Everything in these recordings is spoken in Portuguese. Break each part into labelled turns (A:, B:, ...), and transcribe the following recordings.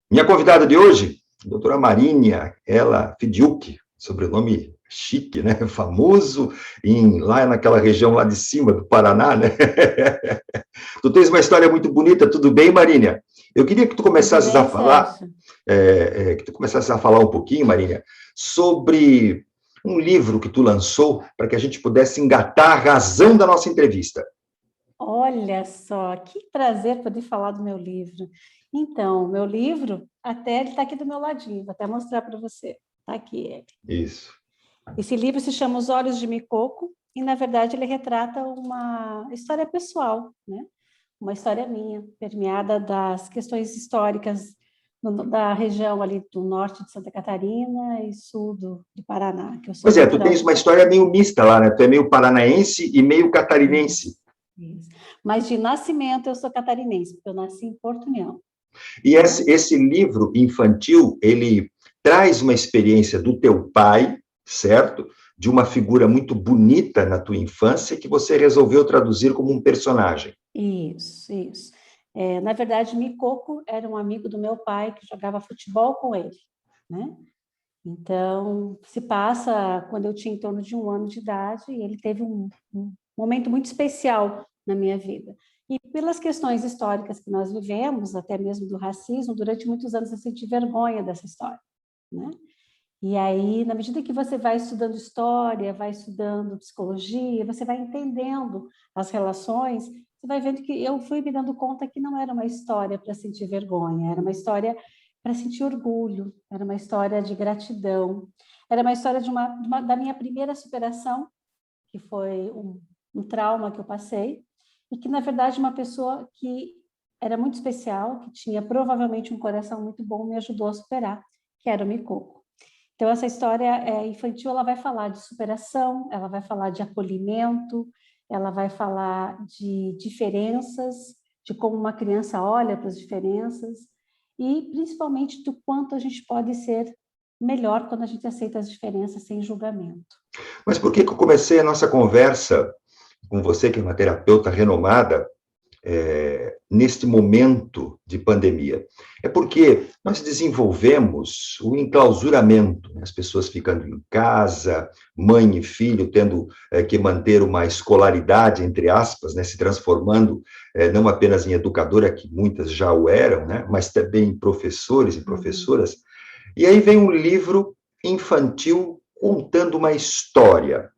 A: Minha convidada de hoje, doutora Marínia, ela Fidiuk, sobrenome chique, né? Famoso lá naquela região lá de cima do Paraná, né? Tu tens uma história muito bonita, tudo bem, Marínia? Eu queria que tu
B: Tudo
A: começasses a
B: bem,
A: falar,
B: Sérgio?
A: um pouquinho, Marínia, sobre um livro que tu lançou para que a gente pudesse engatar a razão da nossa entrevista.
B: Olha só, que prazer poder falar do meu livro. Então, meu livro, até ele está aqui do meu ladinho, vou até mostrar para você. Está aqui ele.
A: Isso.
B: Esse livro se chama Os Olhos de Micoco e, na verdade, ele retrata uma história pessoal, né? Uma história minha, permeada das questões históricas da região ali do norte de Santa Catarina e sul do Paraná, que eu sou
A: Pois é, tu
B: natural
A: tens
B: de
A: uma
B: lá.
A: história meio mista lá, né? Tu é meio paranaense e meio catarinense.
B: Isso, isso. Mas de nascimento eu sou catarinense, porque eu nasci em Porto União.
A: E
B: Né?
A: esse livro infantil, ele traz uma experiência do teu pai, certo? De uma figura muito bonita na tua infância que você resolveu traduzir como um personagem.
B: Isso, isso. Na verdade, Micoco era um amigo do meu pai que jogava futebol com ele, né? Então, se passa quando eu tinha em torno de 1 ano de idade, e ele teve um momento muito especial na minha vida. E pelas questões históricas que nós vivemos, até mesmo do racismo, durante muitos anos eu senti vergonha dessa história, né? E aí, na medida que você vai estudando história, vai estudando psicologia, você vai entendendo as relações, você vai vendo que eu fui me dando conta que não era uma história para sentir vergonha, era uma história para sentir orgulho, era uma história de gratidão, era uma história da minha primeira superação, que foi um trauma que eu passei, e que, na verdade, uma pessoa que era muito especial, que tinha provavelmente um coração muito bom, me ajudou a superar, que era o Micoco. Então, essa história infantil, ela vai falar de superação, ela vai falar de acolhimento, ela vai falar de diferenças, de como uma criança olha para as diferenças e, principalmente, do quanto a gente pode ser melhor quando a gente aceita as diferenças sem julgamento.
A: Mas por que eu comecei a nossa conversa com você, que é uma terapeuta renomada, neste momento de pandemia? É porque nós desenvolvemos o enclausuramento, né? As pessoas ficando em casa, mãe e filho tendo que manter uma escolaridade, entre aspas, né? Se transformando não apenas em educadora, que muitas já o eram, né? Mas também em professores e professoras. E aí vem um livro infantil contando uma história.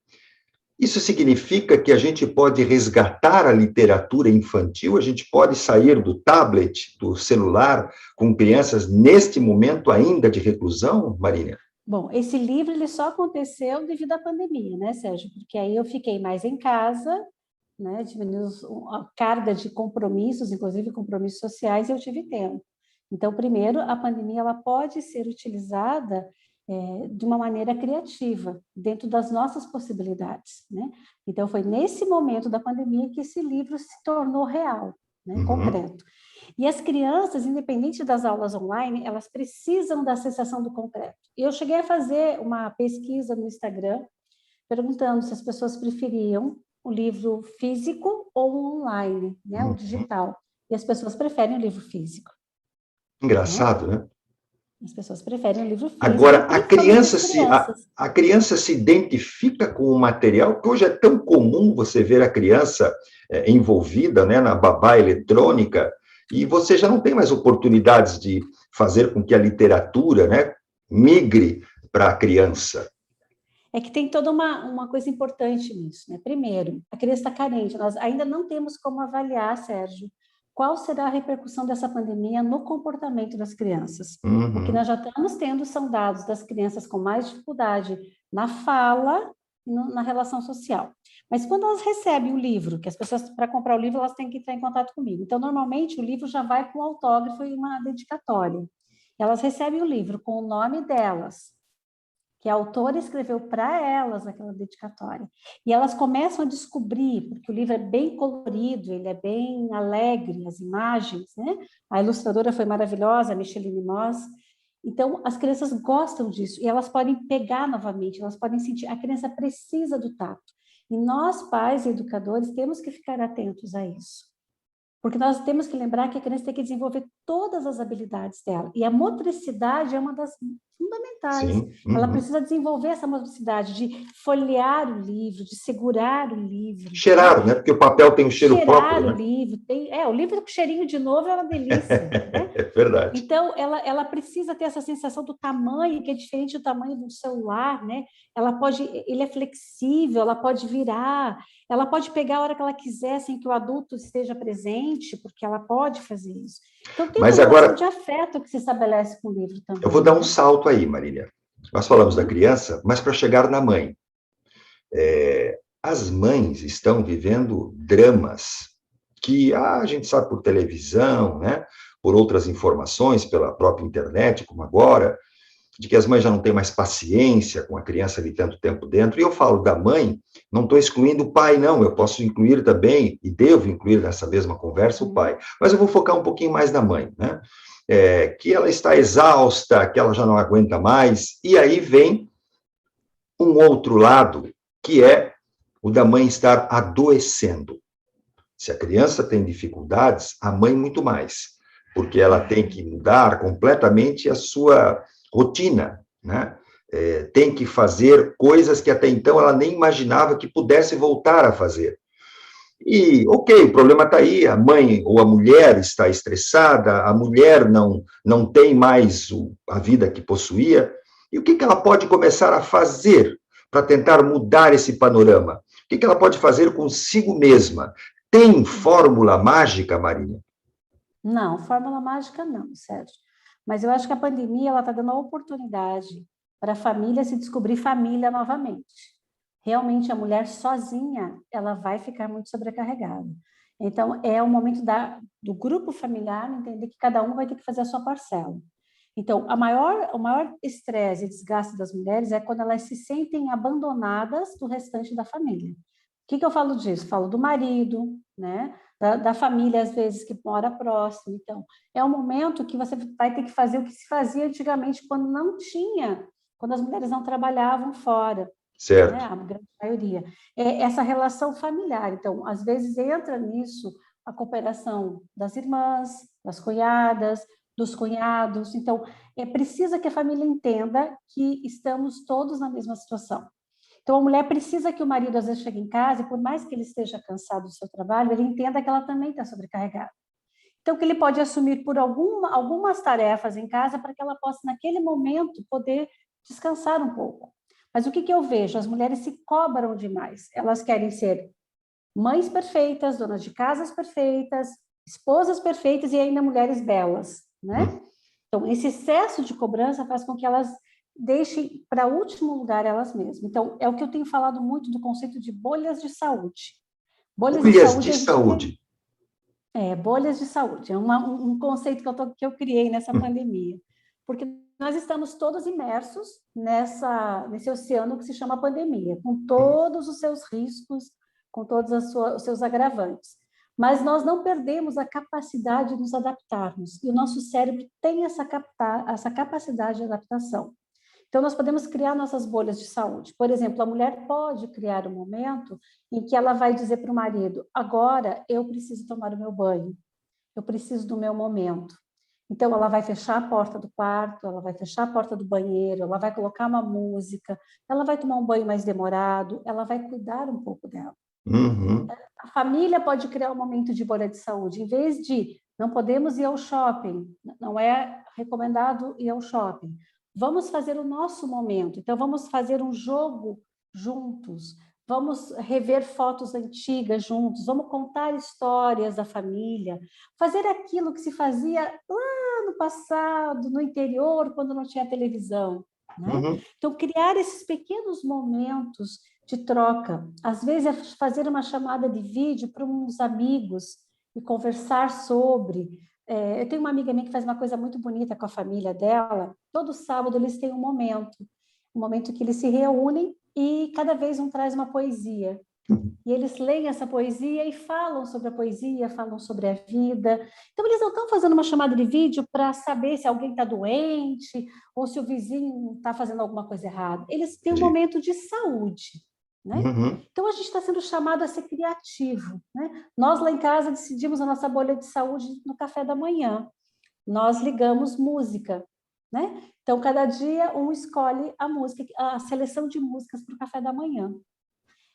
A: Isso significa que a gente pode resgatar a literatura infantil, a gente pode sair do tablet, do celular, com crianças neste momento ainda de reclusão, Marília?
B: Bom, esse livro ele só aconteceu devido à pandemia, né, Sérgio? Porque aí eu fiquei mais em casa, né, diminuiu a carga de compromissos, inclusive compromissos sociais, e eu tive tempo. Então, primeiro, a pandemia ela pode ser utilizada de uma maneira criativa, dentro das nossas possibilidades, né? Então, foi nesse momento da pandemia que esse livro se tornou real, né,
A: Uhum.
B: concreto. E as crianças, independente das aulas online, elas precisam da sensação do concreto. E eu cheguei a fazer uma pesquisa no Instagram, perguntando se as pessoas preferiam o livro físico ou o online, né, o
A: Uhum.
B: digital. E as pessoas preferem o livro físico, né?
A: Engraçado, né?
B: As pessoas preferem o livro físico,
A: Agora,
B: e principalmente as crianças.
A: a criança se identifica com o material, que hoje é tão comum você ver a criança envolvida, né, na babá eletrônica, e você já não tem mais oportunidades de fazer com que a literatura, né, migre para a criança.
B: É que tem toda uma coisa importante nisso, né? Primeiro, a criança está carente. Nós ainda não temos como avaliar, Sérgio, qual será a repercussão dessa pandemia no comportamento das crianças. O que
A: Uhum.
B: nós já estamos tendo são dados das crianças com mais dificuldade na fala e na relação social. Mas quando elas recebem o livro, que as pessoas, para comprar o livro, elas têm que entrar em contato comigo. Então, normalmente, o livro já vai com autógrafo e uma dedicatória. Elas recebem o livro com o nome delas, que a autora escreveu para elas aquela dedicatória. E elas começam a descobrir, porque o livro é bem colorido, ele é bem alegre, as imagens, né? A ilustradora foi maravilhosa, a Micheline Moss. Então, as crianças gostam disso, e elas podem pegar novamente, elas podem sentir, a criança precisa do tato. E nós, pais e educadores, temos que ficar atentos a isso. Porque nós temos que lembrar que a criança tem que desenvolver todas as habilidades dela. E a motricidade é uma das fundamentais.
A: Sim.
B: Ela
A: Uhum.
B: precisa desenvolver essa motricidade de folhear o livro, de segurar o livro, né?
A: Cheirar, né? Porque o papel tem um cheiro
B: Cheirar
A: próprio,
B: o
A: né?
B: livro. O livro com cheirinho de novo é uma delícia, né?
A: É verdade.
B: Então, ela precisa ter essa sensação do tamanho, que é diferente do tamanho do celular, né? Ele é flexível, ela pode virar, ela pode pegar a hora que ela quiser, sem que o adulto esteja presente, porque ela pode fazer isso. Então, tem uma
A: Mas
B: relação
A: agora,
B: de afeto que se estabelece com o livro
A: eu vou
B: também,
A: dar um
B: né?
A: salto aí, Marília. Nós falamos da
B: Uhum.
A: criança, mas para chegar na mãe. As mães estão vivendo dramas que a gente sabe por televisão, né? Por outras informações, pela própria internet, como agora, de que as mães já não têm mais paciência com a criança ali tanto tempo dentro. E eu falo da mãe, não estou excluindo o pai, não. Eu posso incluir também, e devo incluir nessa mesma conversa, o pai. Mas eu vou focar um pouquinho mais na mãe, né? Que ela está exausta, que ela já não aguenta mais. E aí vem um outro lado, que é o da mãe estar adoecendo. Se a criança tem dificuldades, a mãe muito mais, porque ela tem que mudar completamente a sua rotina, né? Tem que fazer coisas que até então ela nem imaginava que pudesse voltar a fazer. E, ok, o problema está aí, a mãe ou a mulher está estressada, a mulher não tem mais a vida que possuía, e o que ela pode começar a fazer para tentar mudar esse panorama? O que ela pode fazer consigo mesma? Tem fórmula mágica, Marinha?
B: Não, fórmula mágica não, Sérgio. Mas eu acho que a pandemia ela está dando a oportunidade para a família se descobrir família novamente. Realmente a mulher sozinha ela vai ficar muito sobrecarregada. Então é o momento do grupo familiar entender que cada um vai ter que fazer a sua parcela. Então o maior estresse e desgaste das mulheres é quando elas se sentem abandonadas do restante da família. O que eu falo disso? Falo do marido, né? Da família, às vezes, que mora próximo. Então, é um momento que você vai ter que fazer o que se fazia antigamente, quando não tinha, quando as mulheres não trabalhavam fora, né?
A: Certo.
B: A grande maioria. É essa relação familiar. Então, às vezes, entra nisso a cooperação das irmãs, das cunhadas, dos cunhados. Então, precisa que a família entenda que estamos todos na mesma situação. Então, a mulher precisa que o marido, às vezes, chegue em casa e, por mais que ele esteja cansado do seu trabalho, ele entenda que ela também está sobrecarregada. Então, que ele pode assumir por algumas tarefas em casa para que ela possa, naquele momento, poder descansar um pouco. Mas o que eu vejo? As mulheres se cobram demais. Elas querem ser mães perfeitas, donas de casas perfeitas, esposas perfeitas e ainda mulheres belas, né? Então, esse excesso de cobrança faz com que elas deixem para último lugar elas mesmas. Então, é o que eu tenho falado muito do conceito de bolhas de saúde. Bolhas de
A: Bolhas de
B: saúde, a gente tem...
A: saúde.
B: bolhas de saúde. É um conceito que eu criei nessa pandemia. Porque nós estamos todos imersos nesse oceano que se chama pandemia, com todos os seus riscos, com todos os seus agravantes. Mas nós não perdemos a capacidade de nos adaptarmos. E o nosso cérebro tem essa capacidade de adaptação. Então, nós podemos criar nossas bolhas de saúde. Por exemplo, a mulher pode criar um momento em que ela vai dizer para o marido: agora eu preciso tomar o meu banho, eu preciso do meu momento. Então, ela vai fechar a porta do quarto, ela vai fechar a porta do banheiro, ela vai colocar uma música, ela vai tomar um banho mais demorado, ela vai cuidar um pouco dela.
A: Uhum.
B: A família pode criar um momento de bolha de saúde. Em vez de não podemos ir ao shopping, não é recomendado ir ao shopping, vamos fazer o nosso momento. Então, vamos fazer um jogo juntos, vamos rever fotos antigas juntos, vamos contar histórias da família, fazer aquilo que se fazia lá no passado, no interior, quando não tinha televisão, né?
A: Uhum.
B: Então, criar esses pequenos momentos de troca. Às vezes é fazer uma chamada de vídeo para uns amigos e conversar sobre. Eu tenho uma amiga minha que faz uma coisa muito bonita com a família dela. Todo sábado eles têm um momento que eles se reúnem e cada vez um traz uma poesia. E eles leem essa poesia e falam sobre a poesia, falam sobre a vida. Então, eles não estão fazendo uma chamada de vídeo para saber se alguém está doente ou se o vizinho está fazendo alguma coisa errada. Eles têm um
A: Entendi.
B: momento de saúde, né?
A: Uhum.
B: Então, a gente está sendo chamado a ser criativo, né? Nós, lá em casa, decidimos a nossa bolha de saúde no café da manhã. nós ligamos música, né? Então, cada dia um escolhe a música, a seleção de músicas para o café da manhã.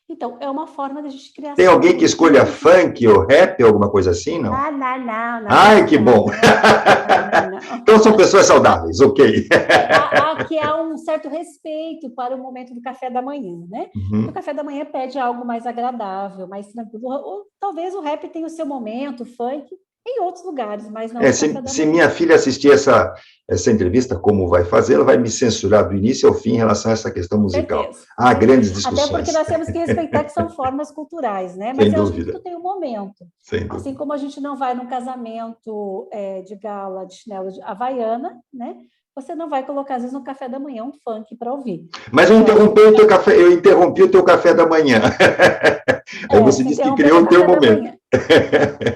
B: Então, é uma forma de a gente criar
A: Tem alguém que
B: saúde.
A: escolha funk ou rap, alguma coisa assim, não?
B: Não, não, não, nada
A: Ai, que
B: disso,
A: bom!
B: não, não, não.
A: Então são pessoas saudáveis, ok.
B: Que há um certo respeito para o momento do café da manhã, né? Porque o
A: Uhum.
B: café da manhã pede algo mais agradável, mais tranquilo. Ou talvez o rap tenha o seu momento, o funk, em outros lugares, mas não no café da
A: Se
B: manhã.
A: minha filha assistir essa entrevista, como vai fazer, ela vai me censurar do início ao fim em relação a essa questão musical.
B: Certeza,
A: Há
B: certeza.
A: grandes
B: Até porque
A: discussões,
B: nós temos que respeitar que são formas culturais, né? Mas
A: sem
B: eu acho que
A: dúvida,
B: tudo tem um momento.
A: sem
B: Assim
A: dúvida.
B: como a gente não vai num casamento de gala de chinelo de havaiana, né? Você não vai colocar, às vezes, no café da manhã um funk para ouvir.
A: Mas
B: Eu acho que
A: eu interrompi o teu café da manhã. Aí você
B: se
A: disse que
B: interromper
A: criou
B: meu
A: o teu
B: café da
A: momento.
B: manhã.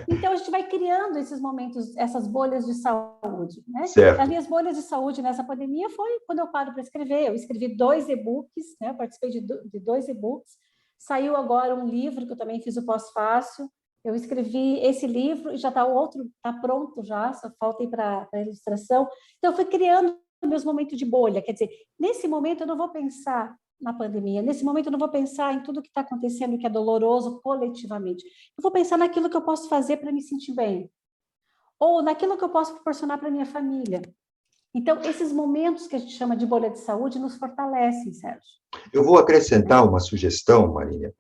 B: Então, a gente vai criando esses momentos, essas bolhas de saúde, né? As
A: Certo.
B: minhas bolhas de saúde nessa pandemia foi quando eu paro para escrever. Eu escrevi 2 e-books, né? Eu participei de 2 e-books. Saiu agora um livro, que eu também fiz o pós-fácil. Eu escrevi esse livro e já está o outro, está pronto já, só falta ir para a ilustração. Então, eu fui criando meus momentos de bolha. Quer dizer, nesse momento eu não vou pensar na pandemia. Nesse momento, eu não vou pensar em tudo que está acontecendo, que é doloroso coletivamente. Eu vou pensar naquilo que eu posso fazer para me sentir bem, ou naquilo que eu posso proporcionar para minha família. Então, esses momentos que a gente chama de bolha de saúde nos fortalecem, Sérgio.
A: Eu vou acrescentar uma sugestão, Marília,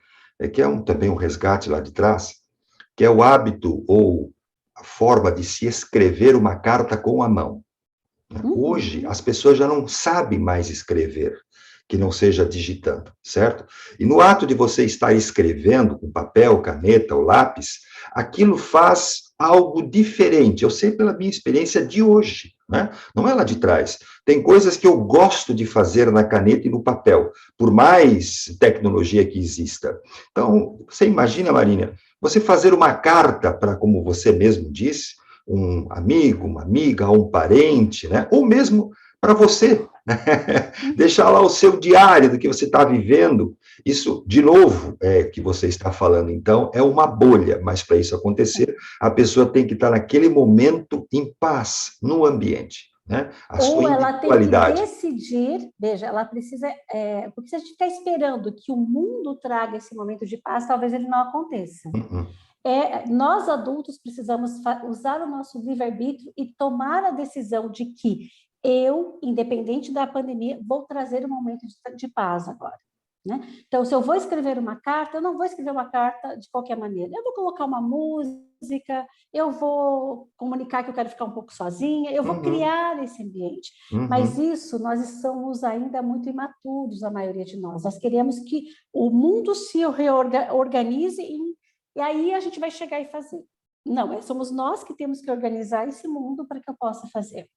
A: que é também um resgate lá de trás, que é o hábito ou a forma de se escrever uma carta com a mão. Hoje,
B: Uhum.
A: as pessoas já não sabem mais escrever, que não seja digitando, certo? E no ato de você estar escrevendo com papel, caneta ou lápis, aquilo faz algo diferente. Eu sei pela minha experiência de hoje, né? Não é lá de trás. Tem coisas que eu gosto de fazer na caneta e no papel, por mais tecnologia que exista. Então, você imagina, Marina, você fazer uma carta para, como você mesmo disse, um amigo, uma amiga, um parente, né? Ou mesmo para você, né? Deixar lá o seu diário do que você está vivendo. Isso, de novo, que você está falando, então, é uma bolha, mas para isso acontecer, a pessoa tem que estar naquele momento em paz, no ambiente, né? A sua
B: Ou ela tem que
A: individualidade.
B: decidir, veja, ela precisa, porque se a gente ficar esperando que o mundo traga esse momento de paz, talvez ele não aconteça. Nós adultos precisamos usar o nosso livre-arbítrio e tomar a decisão de que eu, independente da pandemia, vou trazer um momento de paz agora. Né? Então, se eu vou escrever uma carta, eu não vou escrever uma carta de qualquer maneira. Eu vou colocar uma música, eu vou comunicar que eu quero ficar um pouco sozinha, eu vou criar esse ambiente. Mas isso, nós somos ainda muito imaturos, a maioria de nós. Nós queremos que o mundo se reorganize e aí a gente vai chegar e fazer. Não, somos nós que temos que organizar esse mundo para que eu possa fazer.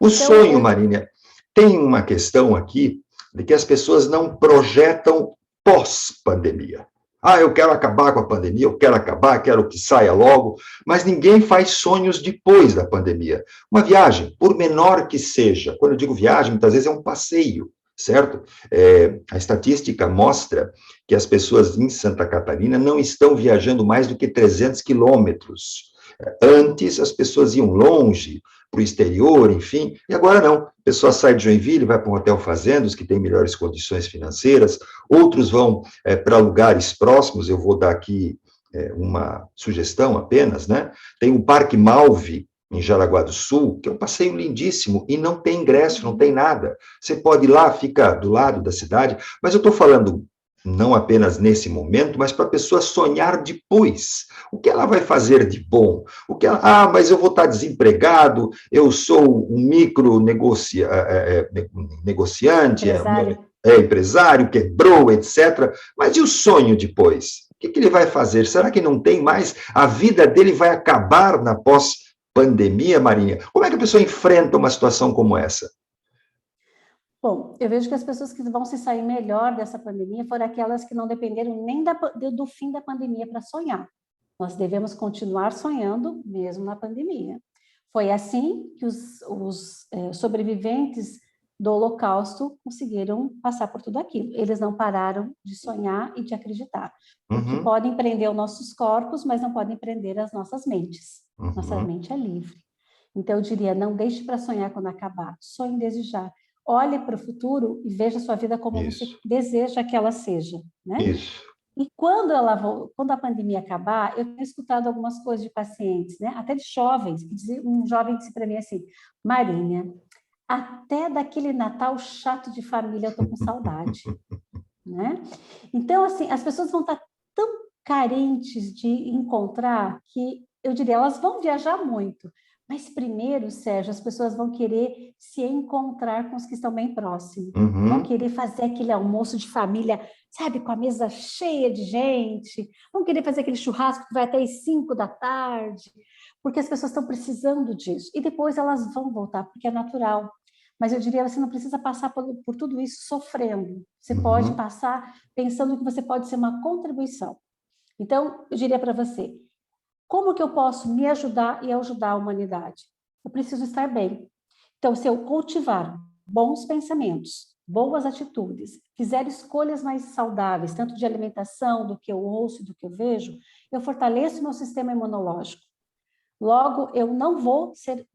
A: O sonho, Marília, tem uma questão aqui de que as pessoas não projetam pós-pandemia. Ah, eu quero acabar com a pandemia, eu quero acabar, quero que saia logo, mas ninguém faz sonhos depois da pandemia. Uma viagem, por menor que seja, quando eu digo viagem, muitas vezes é um passeio, certo? A estatística mostra que as pessoas em Santa Catarina não estão viajando mais do que 300 quilômetros. Antes, as pessoas iam longe, para o exterior, enfim, e agora não. A pessoa sai de Joinville, vai para um hotel fazenda, os que têm melhores condições financeiras, outros vão para lugares próximos, eu vou dar aqui uma sugestão apenas, né? Tem o Parque Malve, em Jaraguá do Sul, que é um passeio lindíssimo, e não tem ingresso, não tem nada. Você pode ir lá, fica do lado da cidade, mas eu estou falando não apenas nesse momento, mas para a pessoa sonhar depois. O que ela vai fazer de bom? Mas eu vou estar desempregado, eu sou um negociante, empresário, quebrou, etc. Mas e o sonho depois? O que ele vai fazer? Será que não tem mais? A vida dele vai acabar na pós-pandemia, Marinha? Como é que a pessoa enfrenta uma situação como essa?
B: Bom, eu vejo que as pessoas que vão se sair melhor dessa pandemia foram aquelas que não dependeram nem do fim da pandemia para sonhar. Nós devemos continuar sonhando mesmo na pandemia. Foi assim que os sobreviventes do Holocausto conseguiram passar por tudo aquilo. Eles não pararam de sonhar e de acreditar. Porque podem prender os nossos corpos, mas não podem prender as nossas mentes. Nossa mente é livre. Então, eu diria, não deixe para sonhar quando acabar, sonhe desde já. Olhe para o futuro e veja a sua vida como você
A: Isso,
B: deseja que ela seja, né?
A: isso.
B: E quando a pandemia acabar, eu tenho escutado algumas coisas de pacientes, né? Até de jovens. Um jovem disse para mim assim, Marinha, até daquele Natal chato de família eu estou com saudade, né? Então, assim, as pessoas vão estar tão carentes de encontrar que, eu diria, elas vão viajar muito. Mas primeiro, Sérgio, as pessoas vão querer se encontrar com os que estão bem próximos. Vão
A: Uhum,
B: querer fazer aquele almoço de família, sabe, com a mesa cheia de gente. Vão querer fazer aquele churrasco que vai até as 5 da tarde, porque as pessoas estão precisando disso. E depois elas vão voltar, porque é natural. Mas eu diria, você não precisa passar por tudo isso sofrendo. Você pode
A: uhum.
B: passar pensando que você pode ser uma contribuição. Então, eu diria para você, como que eu posso me ajudar e ajudar a humanidade? Eu preciso estar bem. Então, se eu cultivar bons pensamentos, boas atitudes, fizer escolhas mais saudáveis, tanto de alimentação, do que eu ouço, do que eu vejo, eu fortaleço meu sistema imunológico. Logo, eu não vou ser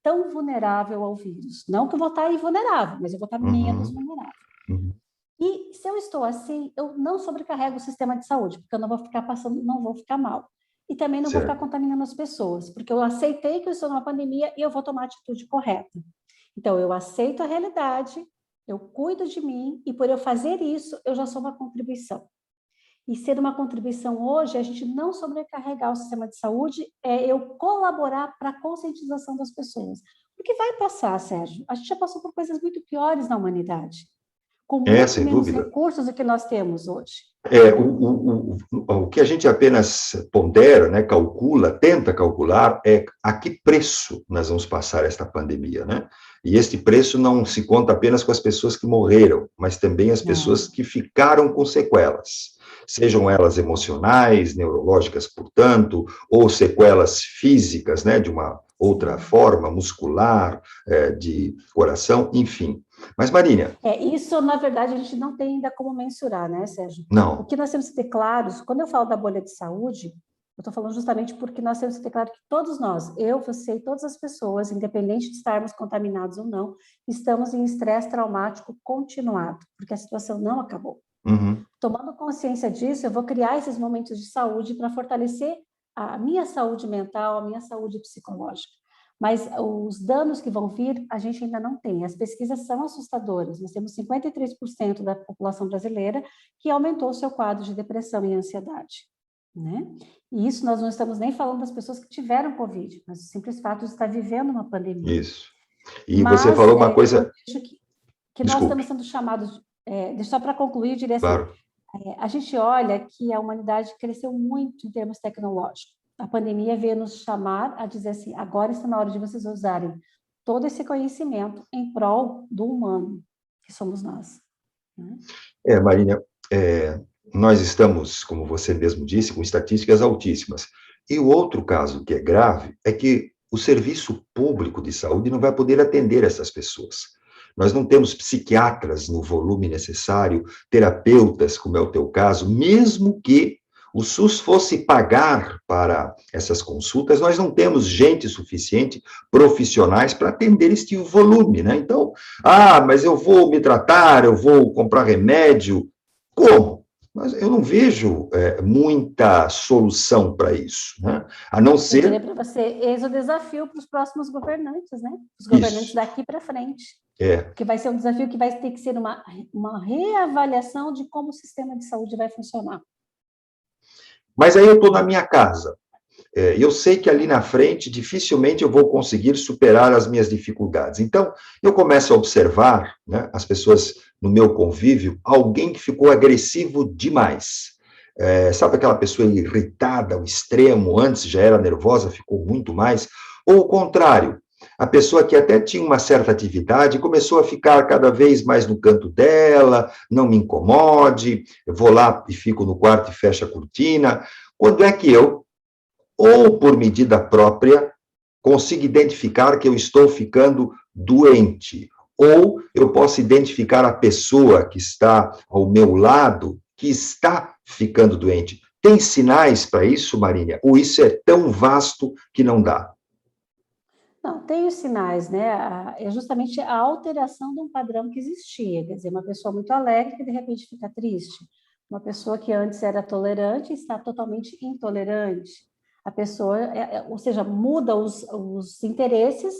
B: tão vulnerável ao vírus. Não que eu vou estar invulnerável, mas eu vou estar menos
A: Uhum,
B: vulnerável.
A: uhum.
B: E se eu estou assim, eu não sobrecarrego o sistema de saúde, porque eu não vou ficar passando, não vou ficar mal. E também não vou ficar
A: Certo.
B: contaminando as pessoas, porque eu aceitei que eu estou numa pandemia e eu vou tomar a atitude correta. Então, eu aceito a realidade, eu cuido de mim, e por eu fazer isso, eu já sou uma contribuição. E ser uma contribuição hoje, a gente não sobrecarregar o sistema de saúde, é eu colaborar para a conscientização das pessoas. Porque vai passar, Sérgio. A gente já passou por coisas muito piores na humanidade, com
A: É,
B: muito
A: sem
B: menos
A: dúvida.
B: recursos do que nós temos hoje.
A: É,
B: Né?
A: o que a gente apenas pondera, né, calcula, tenta calcular, é a que preço nós vamos passar esta pandemia, né? E este preço não se conta apenas com as pessoas que morreram, mas também as pessoas
B: Não.
A: que ficaram com sequelas, sejam elas emocionais, neurológicas, portanto, ou sequelas físicas, né, de uma outra
B: Sim.
A: forma, muscular, de coração, enfim. Mas, Marília,
B: Isso, na verdade, a gente não tem ainda como mensurar, né, Sérgio? O
A: não.
B: que nós temos que ter claros, quando eu falo da bolha de saúde, eu estou falando justamente porque nós temos que ter claro que todos nós, eu, você e todas as pessoas, independente de estarmos contaminados ou não, estamos em estresse traumático continuado, porque a situação não acabou.
A: Uhum.
B: Tomando consciência disso, eu vou criar esses momentos de saúde para fortalecer a minha saúde mental, a minha saúde psicológica. Mas os danos que vão vir, a gente ainda não tem. As pesquisas são assustadoras. Nós temos 53% da população brasileira que aumentou o seu quadro de depressão e ansiedade, né? E isso nós não estamos nem falando das pessoas que tiveram Covid, mas o simples fato de estar vivendo uma pandemia.
A: Isso. E você
B: Mas
A: falou uma
B: eu
A: coisa,
B: vejo que nós
A: desculpe,
B: estamos sendo chamados, só para concluir, eu diria assim,
A: claro.
B: a gente olha que a humanidade cresceu muito em termos tecnológicos. A pandemia veio nos chamar a dizer assim, agora está na hora de vocês usarem todo esse conhecimento em prol do humano, que somos nós. Né?
A: Marília, nós estamos, como você mesmo disse, com estatísticas altíssimas. E o outro caso que é grave é que o serviço público de saúde não vai poder atender essas pessoas. Nós não temos psiquiatras no volume necessário, terapeutas, como é o teu caso, mesmo que o SUS fosse pagar para essas consultas, nós não temos gente suficiente, profissionais, para atender este volume, né? Então, mas eu vou me tratar, eu vou comprar remédio. Como? Mas eu não vejo muita solução para isso, né? A não
B: Eu diria
A: ser
B: para você, eis o desafio para os próximos governantes, né? Os governantes
A: isso.
B: daqui para frente.
A: É.
B: Porque vai ser um desafio que vai ter que ser uma reavaliação de como o sistema de saúde vai funcionar.
A: Mas aí eu estou na minha casa. Eu sei que ali na frente dificilmente eu vou conseguir superar as minhas dificuldades. Então, eu começo a observar, né, as pessoas no meu convívio, alguém que ficou agressivo demais. Sabe aquela pessoa irritada ao extremo, antes já era nervosa, ficou muito mais? Ou o contrário, a pessoa que até tinha uma certa atividade começou a ficar cada vez mais no canto dela, não me incomode, eu vou lá e fico no quarto e fecho a cortina. Quando é que eu, ou por medida própria, consigo identificar que eu estou ficando doente, ou eu posso identificar a pessoa que está ao meu lado que está ficando doente. Tem sinais para isso, Marília? Ou isso é tão vasto que não dá?
B: Não, tem os sinais, né? É justamente a alteração de um padrão que existia. Quer dizer, uma pessoa muito alegre que de repente fica triste. Uma pessoa que antes era tolerante está totalmente intolerante. A pessoa, ou seja, muda os interesses,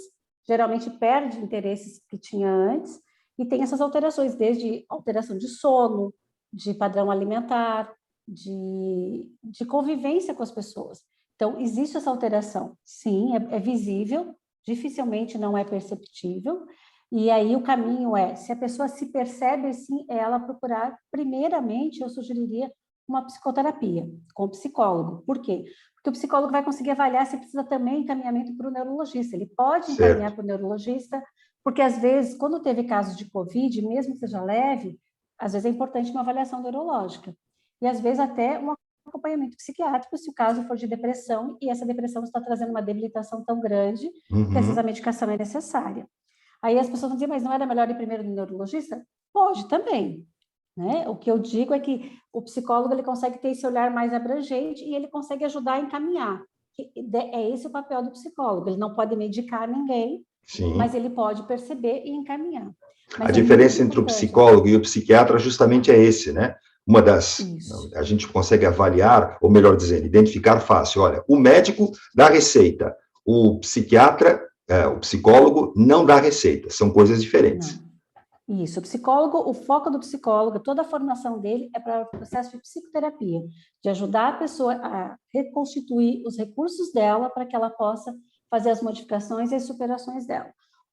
B: geralmente perde interesses que tinha antes, e tem essas alterações, desde alteração de sono, de padrão alimentar, de convivência com as pessoas. Então, existe essa alteração. Sim, é visível, dificilmente não é perceptível, e aí o caminho é, se a pessoa se percebe assim, é ela procurar, primeiramente, eu sugeriria uma psicoterapia com o psicólogo. Por quê? Porque o psicólogo vai conseguir avaliar se precisa também encaminhamento para o neurologista. Ele pode encaminhar
A: Certo.
B: para o neurologista, porque às vezes, quando teve casos de Covid, mesmo que seja leve, às vezes é importante uma avaliação neurológica. E às vezes até um acompanhamento psiquiátrico, se o caso for de depressão, e essa depressão está trazendo uma debilitação tão grande que às vezes a
A: Uhum.
B: medicação é necessária. Aí as pessoas vão dizer, mas não era melhor ir primeiro no neurologista? Pode também, né? O que eu digo é que o psicólogo ele consegue ter esse olhar mais abrangente e ele consegue ajudar a encaminhar. É esse o papel do psicólogo. Ele não pode medicar ninguém, mas
A: Sim.
B: ele pode perceber e encaminhar.
A: A
B: Mas é muito
A: diferença entre o
B: importante.
A: psicólogo e o psiquiatra justamente é esse, né? Uma das,
B: Isso.
A: a gente consegue avaliar, ou melhor dizendo, identificar fácil. Olha, o médico dá receita, o psiquiatra, o psicólogo não dá receita, são coisas diferentes.
B: Não. Isso, o psicólogo, o foco do psicólogo, toda a formação dele é para o processo de psicoterapia, de ajudar a pessoa a reconstituir os recursos dela para que ela possa fazer as modificações e as superações dela.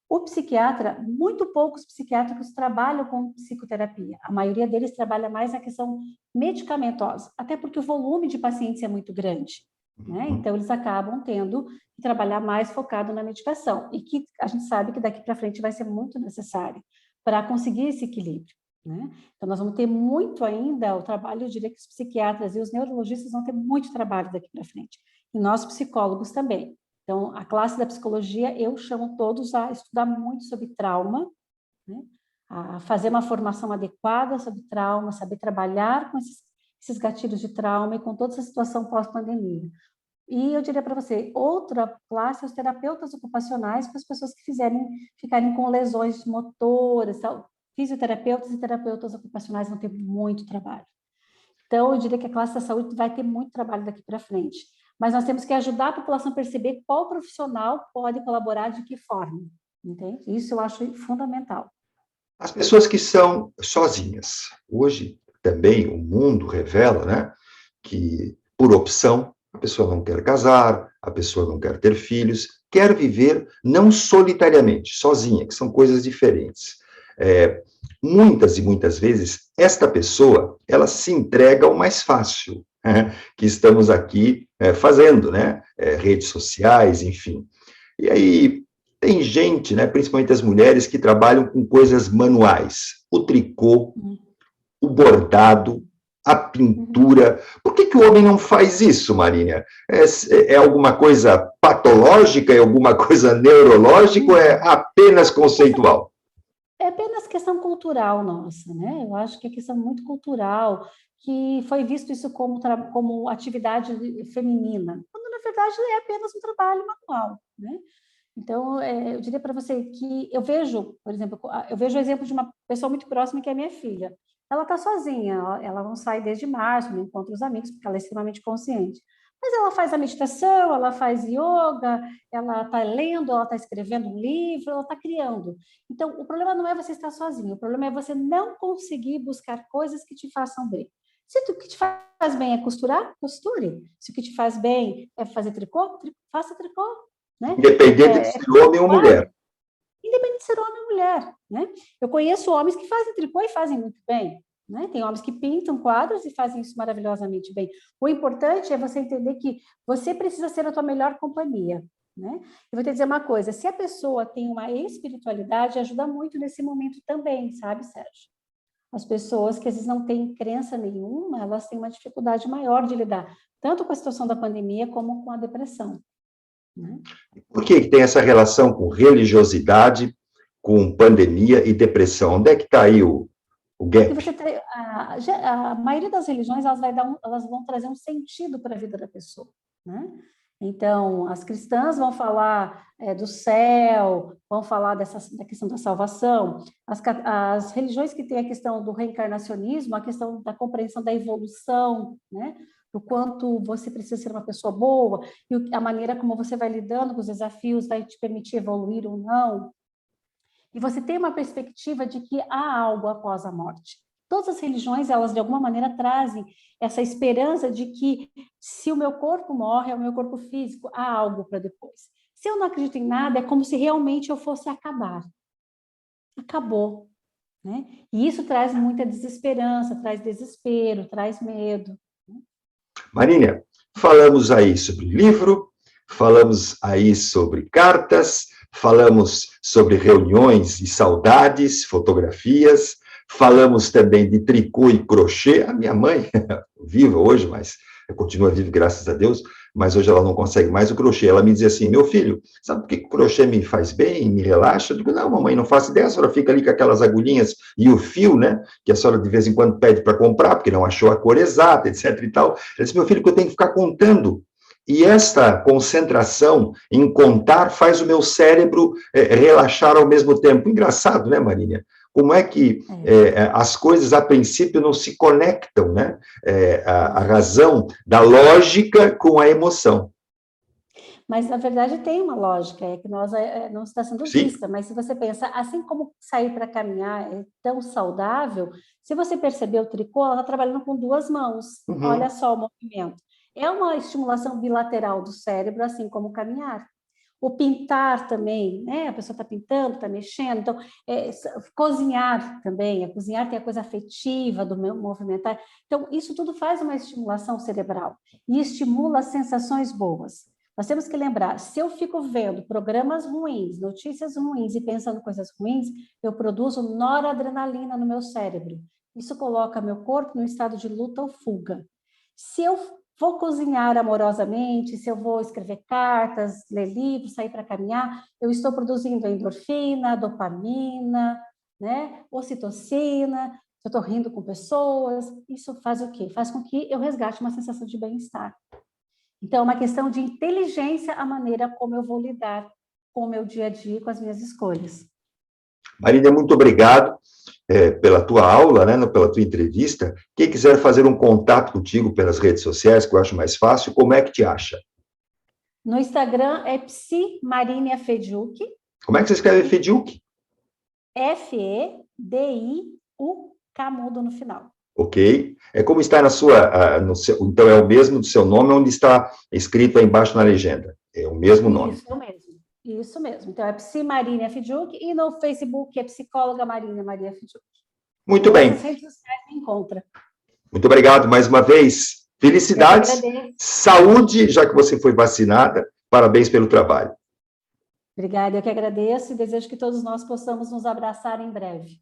B: O psiquiatra, muito poucos psiquiátricos trabalham com psicoterapia. A maioria deles trabalha mais na questão medicamentosa, até porque o volume de pacientes é muito grande, né? Então, eles acabam tendo que trabalhar mais focado na medicação, e que a gente sabe que daqui para frente vai ser muito necessário para conseguir esse equilíbrio, né? Então, nós vamos ter muito ainda o trabalho, eu diria que os psiquiatras e os neurologistas vão ter muito trabalho daqui para frente, e nós psicólogos também. Então, a classe da psicologia, eu chamo todos a estudar muito sobre trauma, né? A fazer uma formação adequada sobre trauma, saber trabalhar com esses gatilhos de trauma e com toda essa situação pós-pandemia. E eu diria para você, outra classe é os terapeutas ocupacionais, para as pessoas que ficarem com lesões motoras, tal. Fisioterapeutas e terapeutas ocupacionais vão ter muito trabalho. Então, eu diria que a classe da saúde vai ter muito trabalho daqui para frente. Mas nós temos que ajudar a população a perceber qual profissional pode colaborar de que forma, entende? Isso eu acho fundamental.
A: As pessoas que são sozinhas. Hoje, também, o mundo revela, né, que, por opção, a pessoa não quer casar, a pessoa não quer ter filhos, quer viver não solitariamente, sozinha, que são coisas diferentes. Muitas e muitas vezes, esta pessoa, ela se entrega ao mais fácil, que estamos aqui fazendo, né? Redes sociais, enfim. E aí, tem gente, né, principalmente as mulheres, que trabalham com coisas manuais. O tricô, o bordado, a pintura. Por que o homem não faz isso, Marinha? É alguma coisa patológica, é alguma coisa neurológica ou é apenas conceitual?
B: É apenas questão cultural nossa, né? Eu acho que é questão muito cultural, que foi visto isso como atividade feminina, quando na verdade é apenas um trabalho manual, né? Então, eu diria para você que eu vejo, por exemplo, eu vejo o exemplo de uma pessoa muito próxima que é minha filha. Ela está sozinha, ela não sai desde março, não encontra os amigos, porque ela é extremamente consciente. Mas ela faz a meditação, ela faz yoga, ela está lendo, ela está escrevendo um livro, ela está criando. Então, o problema não é você estar sozinho, o problema é você não conseguir buscar coisas que te façam bem. Se o que te faz bem é costurar, costure. Se o que te faz bem é fazer tricô, faça tricô. Né?
A: Independente de ser homem ou mulher.
B: Independente de ser homem ou mulher. Né? Eu conheço homens que fazem tricô e fazem muito bem. Né? Tem homens que pintam quadros e fazem isso maravilhosamente bem. O importante é você entender que você precisa ser a tua melhor companhia. Né? Eu vou te dizer uma coisa, se a pessoa tem uma espiritualidade, ajuda muito nesse momento também, sabe, Sérgio? As pessoas que às vezes não têm crença nenhuma, elas têm uma dificuldade maior de lidar, tanto com a situação da pandemia como com a depressão. Né?
A: Por que tem essa relação com religiosidade, com pandemia e depressão? Onde é que está aí o gap?
B: Porque a maioria das religiões elas vão trazer um sentido para a vida da pessoa. Né? Então, as cristãs vão falar do céu, vão falar da questão da salvação. As religiões que têm a questão do reencarnacionismo, a questão da compreensão da evolução, né? Do quanto você precisa ser uma pessoa boa, e a maneira como você vai lidando com os desafios vai te permitir evoluir ou não. E você tem uma perspectiva de que há algo após a morte. Todas as religiões, elas de alguma maneira trazem essa esperança de que se o meu corpo morre, é o meu corpo físico, há algo para depois. Se eu não acredito em nada, é como se realmente eu fosse acabar. Acabou, né? E isso traz muita desesperança, traz desespero, traz medo.
A: Marília, falamos aí sobre livro, falamos aí sobre cartas, falamos sobre reuniões e saudades, fotografias, falamos também de tricô e crochê. A minha mãe, viva hoje, mas continua viva, graças a Deus, mas hoje ela não consegue mais o crochê. Ela me dizia assim, meu filho, sabe por que o crochê me faz bem, me relaxa? Eu digo, não, mamãe, não faço ideia, a senhora fica ali com aquelas agulhinhas e o fio, né, que a senhora de vez em quando pede para comprar, porque não achou a cor exata, etc e tal. Ela disse, meu filho, que eu tenho que ficar contando. E esta concentração em contar faz o meu cérebro relaxar ao mesmo tempo. Engraçado, né, Marília? Como é que as coisas, a princípio, não se conectam, né? A razão da lógica com a emoção.
B: Mas, na verdade, tem uma lógica, é que nós não está sendo vista, mas se você pensa, assim como sair para caminhar é tão saudável, se você perceber o tricô, ela está trabalhando com duas mãos, olha só o movimento. É uma estimulação bilateral do cérebro, assim como caminhar. O pintar também, né? A pessoa está pintando, está mexendo. Então, cozinhar também. Cozinhar tem a coisa afetiva do meu movimentar. Então, isso tudo faz uma estimulação cerebral e estimula sensações boas. Nós temos que lembrar, se eu fico vendo programas ruins, notícias ruins e pensando coisas ruins, eu produzo noradrenalina no meu cérebro. Isso coloca meu corpo no estado de luta ou fuga. Se eu vou cozinhar amorosamente, se eu vou escrever cartas, ler livros, sair para caminhar, eu estou produzindo endorfina, dopamina, né? Ocitocina, eu estou rindo com pessoas. Isso faz o quê? Faz com que eu resgate uma sensação de bem-estar. Então, é uma questão de inteligência a maneira como eu vou lidar com o meu dia a dia, com as minhas escolhas.
A: Marília, muito obrigado pela tua aula, né, pela tua entrevista. Quem quiser fazer um contato contigo pelas redes sociais, que eu acho mais fácil, como é que te acha?
B: No Instagram é Psi Marília Fediuk.
A: Como é que você escreve Fediuk?
B: F-E-D-I-U-K mudo no final.
A: Ok. É como está na sua... então, é o mesmo do seu nome, onde está escrito aí embaixo na legenda. É o mesmo nome.
B: Isso, é o mesmo. Isso mesmo. Então, é Psi Marília Fediuk e no Facebook é Psicóloga Marília Maria Fediuk.
A: Muito bem.
B: Nas redes sociais me encontra.
A: Muito obrigado mais uma vez. Felicidades, saúde, já que você foi vacinada. Parabéns pelo trabalho.
B: Obrigada, eu que agradeço e desejo que todos nós possamos nos abraçar em breve.